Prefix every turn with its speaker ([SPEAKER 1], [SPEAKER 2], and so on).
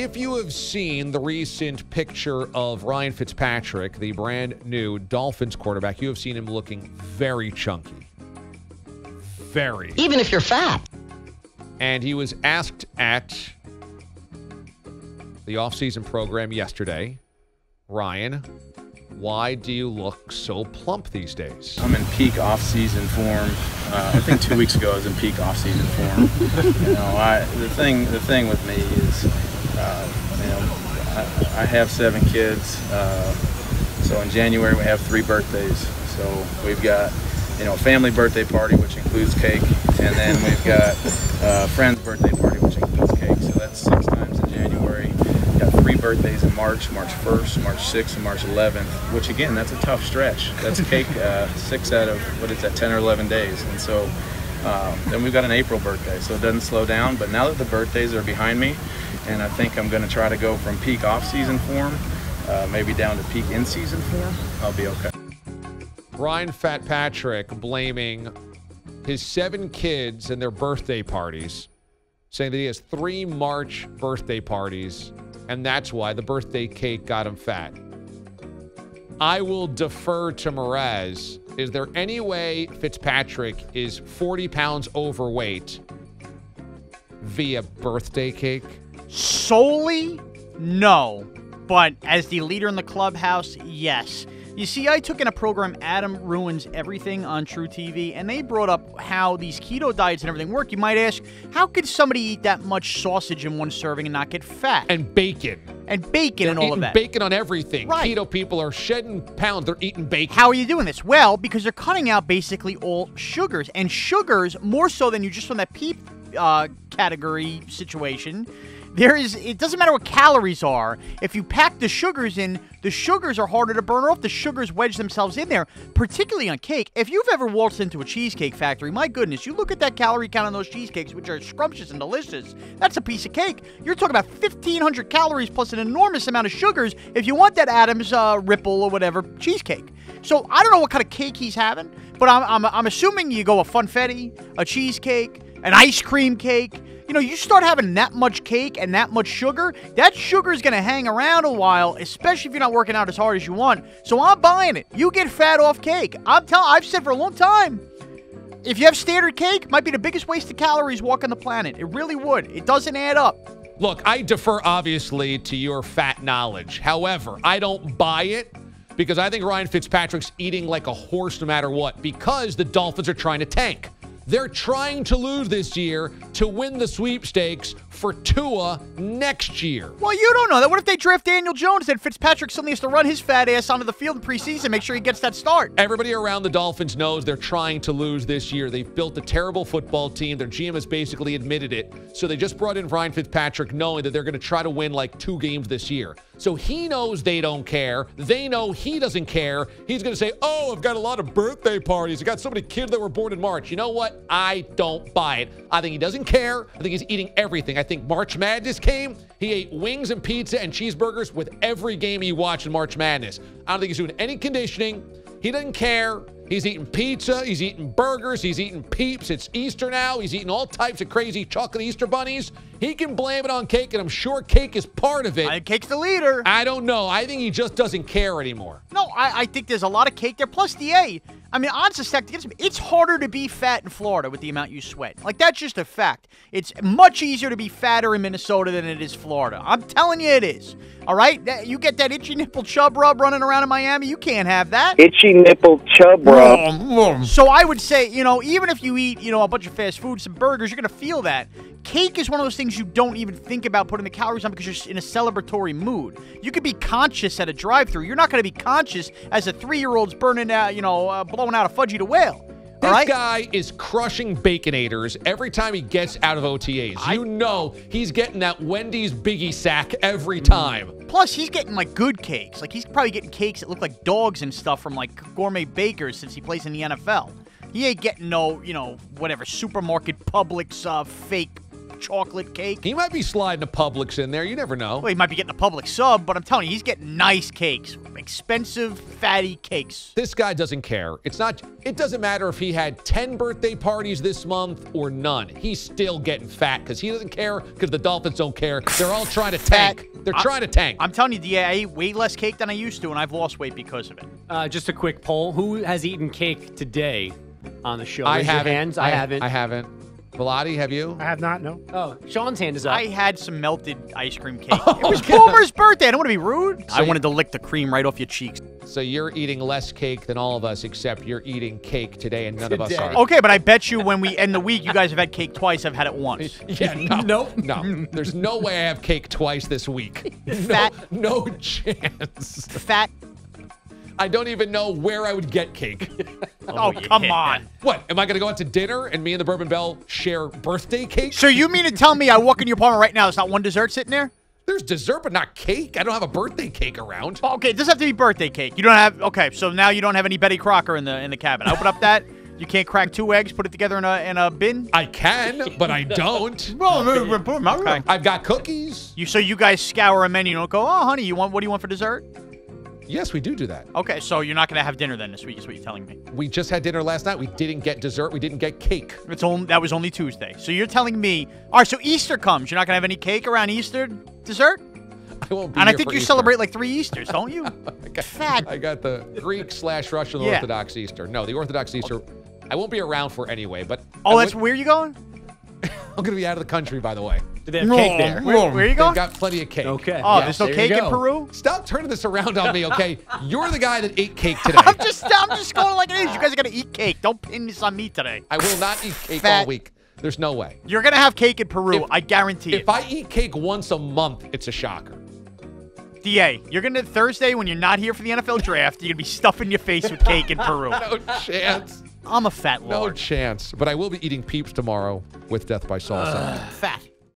[SPEAKER 1] if you have seen the recent picture of Ryan Fitzpatrick, the brand new Dolphins quarterback, you have seen him looking very chunky. Very.
[SPEAKER 2] Even if you're fat.
[SPEAKER 1] And he was asked at the offseason program yesterday, Ryan, why do you look so plump these days?
[SPEAKER 3] I'm in peak off-season form. I think 2 weeks ago I was in peak off-season form. The thing with me is, I have 7 kids. So in January we have 3 birthdays. So we've got, a family birthday party, which includes cake, and then we've got a friend's birthday party, which includes cake. So that's 6 times in January. Got 3 birthdays in March, March 1st, March 6th, and March 11th, which again, that's a tough stretch. That's cake 6 out of, 10 or 11 days. And so then we've got an April birthday, so it doesn't slow down. But now that the birthdays are behind me, and I think I'm going to try to go from peak off-season form, maybe down to peak in-season form, I'll be okay.
[SPEAKER 1] Ryan Fitzpatrick blaming his 7 kids and their birthday parties, saying that he has 3 March birthday parties, and that's why the birthday cake got him fat. I will defer to Mraz. Is there any way Fitzpatrick is 40 pounds overweight via birthday cake?
[SPEAKER 4] Solely, no. But as the leader in the clubhouse, yes. You see, I took in a program, Adam Ruins Everything, on True TV, and they brought up how these keto diets and everything work. You might ask, how could somebody eat that much sausage in one serving and not get fat?
[SPEAKER 1] And bacon.
[SPEAKER 4] And bacon and all of that.
[SPEAKER 1] Bacon on everything.
[SPEAKER 4] Right.
[SPEAKER 1] Keto people are shedding pounds. They're eating bacon.
[SPEAKER 4] How are you doing this? Well, because they're cutting out basically all sugars. And sugars, more so than you just from that PEEP category situation, it doesn't matter what calories are. If you pack the sugars in, the sugars are harder to burn off. The sugars wedge themselves in there, particularly on cake. If you've ever waltzed into a cheesecake factory, my goodness, you look at that calorie count on those cheesecakes, which are scrumptious and delicious. That's a piece of cake. You're talking about 1,500 calories plus an enormous amount of sugars if you want that Adam's Ripple or whatever cheesecake. So I don't know what kind of cake he's having, but I'm assuming you go a funfetti, a cheesecake, an ice cream cake. You start having that much cake and that much sugar, that sugar is going to hang around a while, especially if you're not working out as hard as you want. So I'm buying it. You get fat off cake. I've said for a long time, if you have standard cake, it might be the biggest waste of calories walking the planet. It really would. It doesn't add up.
[SPEAKER 1] Look, I defer, obviously, to your fat knowledge. However, I don't buy it because I think Ryan Fitzpatrick's eating like a horse no matter what because the Dolphins are trying to tank. They're trying to lose this year to win the sweepstakes for Tua next year.
[SPEAKER 4] Well, you don't know that. What if they draft Daniel Jones and Fitzpatrick suddenly has to run his fat ass onto the field in preseason, make sure he gets that start?
[SPEAKER 1] Everybody around the Dolphins knows they're trying to lose this year. They've built a terrible football team. Their GM has basically admitted it. So they just brought in Ryan Fitzpatrick knowing that they're going to try to win like 2 games this year. So he knows they don't care. They know he doesn't care. He's going to say, oh, I've got a lot of birthday parties. I got so many kids that were born in March. You know what? I don't buy it. I think he doesn't care. I think he's eating everything. I think March Madness came. He ate wings and pizza and cheeseburgers with every game he watched in March Madness. I don't think he's doing any conditioning. He doesn't care. He's eating pizza. He's eating burgers. He's eating Peeps. It's Easter now. He's eating all types of crazy chocolate Easter bunnies. He can blame it on cake, and I'm sure cake is part of it.
[SPEAKER 4] I think cake's the leader.
[SPEAKER 1] I don't know. I think he just doesn't care anymore.
[SPEAKER 4] No, I think there's a lot of cake there. Plus, I mean, honest to fact, it's harder to be fat in Florida with the amount you sweat. Like, that's just a fact. It's much easier to be fatter in Minnesota than it is Florida. I'm telling you it is. All right? You get that itchy nipple chub rub running around in Miami, you can't have that.
[SPEAKER 5] Itchy nipple chub rub.
[SPEAKER 4] So I would say, even if you eat, a bunch of fast food, some burgers, you're going to feel that. Cake is one of those things you don't even think about putting the calories on because you're in a celebratory mood. You could be conscious at a drive-thru. You're not going to be conscious as a 3-year-old's burning out, blowing out a Fudgy to Whale.
[SPEAKER 1] This guy is crushing Baconators every time he gets out of OTAs. He's getting that Wendy's Biggie sack every time.
[SPEAKER 4] Plus, he's getting, good cakes. He's probably getting cakes that look like dogs and stuff from, gourmet bakers since he plays in the NFL. He ain't getting no, whatever, supermarket Publix fake chocolate cake.
[SPEAKER 1] He might be sliding a Publix in there. You never know.
[SPEAKER 4] Well, he might be getting a Publix sub, but I'm telling you, he's getting nice cakes. expensive, fatty cakes.
[SPEAKER 1] This guy doesn't care. It doesn't matter if he had 10 birthday parties this month or none. He's still getting fat because he doesn't care because the Dolphins don't care. They're all trying to tank. They're trying to tank.
[SPEAKER 4] I'm telling you, D.A., I ate way less cake than I used to, and I've lost weight because of it.
[SPEAKER 2] Just a quick poll. Who has eaten cake today on the show?
[SPEAKER 1] I
[SPEAKER 2] Raise your
[SPEAKER 1] haven't.
[SPEAKER 2] hands. I haven't.
[SPEAKER 1] I haven't. Bilotti, have you?
[SPEAKER 6] I have not, no.
[SPEAKER 2] Oh, Sean's hand is up.
[SPEAKER 4] I had some melted ice cream cake. It was Boomer's birthday. I don't want to be rude.
[SPEAKER 1] So
[SPEAKER 4] I wanted to lick the cream right off your cheeks.
[SPEAKER 1] So you're eating less cake than all of us, except you're eating cake today, and none of us are.
[SPEAKER 4] Okay, but I bet you when we end the week, you guys have had cake twice. I've had it once.
[SPEAKER 1] Yeah, no.
[SPEAKER 2] Nope.
[SPEAKER 1] No. There's no way I have cake twice this week.
[SPEAKER 4] Fat.
[SPEAKER 1] No chance.
[SPEAKER 4] Fat.
[SPEAKER 1] I don't even know where I would get cake.
[SPEAKER 4] Oh, come on.
[SPEAKER 1] What? Am I going to go out to dinner and me and the Bourbon Bell share birthday cake?
[SPEAKER 4] So you mean to tell me I walk in your apartment right now, there's not one dessert sitting there?
[SPEAKER 1] There's dessert, but not cake. I don't have a birthday cake around.
[SPEAKER 4] Okay, it doesn't have to be birthday cake. You don't have. Okay, so now you don't have any Betty Crocker in the cabin. Open up that. You can't crack 2 eggs, put it together in a bin.
[SPEAKER 1] I can, but I don't.
[SPEAKER 4] Okay.
[SPEAKER 1] I've got cookies.
[SPEAKER 4] So you guys scour a menu. You don't go, oh, honey, what do you want for dessert?
[SPEAKER 1] Yes, we do that.
[SPEAKER 4] Okay, so you're not going to have dinner then this week is what you're telling me.
[SPEAKER 1] We just had dinner last night. We didn't get dessert. We didn't get cake.
[SPEAKER 4] That was only Tuesday. So you're telling me, all right, so Easter comes. You're not going to have any cake around Easter dessert?
[SPEAKER 1] I won't be
[SPEAKER 4] And I
[SPEAKER 1] here
[SPEAKER 4] think
[SPEAKER 1] for
[SPEAKER 4] you
[SPEAKER 1] Easter.
[SPEAKER 4] celebrate like 3 Easters, don't you? Fat.
[SPEAKER 1] I got the Greek/Russian
[SPEAKER 4] Yeah.
[SPEAKER 1] Orthodox Easter. No, the Orthodox Easter I won't be around for anyway, but...
[SPEAKER 4] Oh, that's where you going?
[SPEAKER 1] I'm going to be out of the country, by the way.
[SPEAKER 2] Do they have cake there?
[SPEAKER 4] Where are you
[SPEAKER 1] They've
[SPEAKER 4] going?
[SPEAKER 1] got plenty of cake.
[SPEAKER 2] Okay.
[SPEAKER 4] Oh,
[SPEAKER 2] Yeah,
[SPEAKER 4] there's no
[SPEAKER 2] there
[SPEAKER 4] cake
[SPEAKER 2] you
[SPEAKER 4] in
[SPEAKER 2] go.
[SPEAKER 4] Peru?
[SPEAKER 1] Stop turning this around on me, okay? You're the guy that ate cake today.
[SPEAKER 4] I'm just going like it is. You guys are going to eat cake. Don't pin this on me today.
[SPEAKER 1] I will not eat cake
[SPEAKER 4] Fat.
[SPEAKER 1] all week. There's no way.
[SPEAKER 4] You're going to have cake in Peru. I guarantee it.
[SPEAKER 1] If I eat cake once a month, it's a shocker.
[SPEAKER 4] DA, you're going to Thursday when you're not here for the NFL draft, you're going to be stuffing your face with cake in Peru.
[SPEAKER 1] No chance.
[SPEAKER 4] I'm a fat
[SPEAKER 1] No
[SPEAKER 4] lord.
[SPEAKER 1] chance. But I will be eating Peeps tomorrow with Death by Salsa.
[SPEAKER 4] Fat.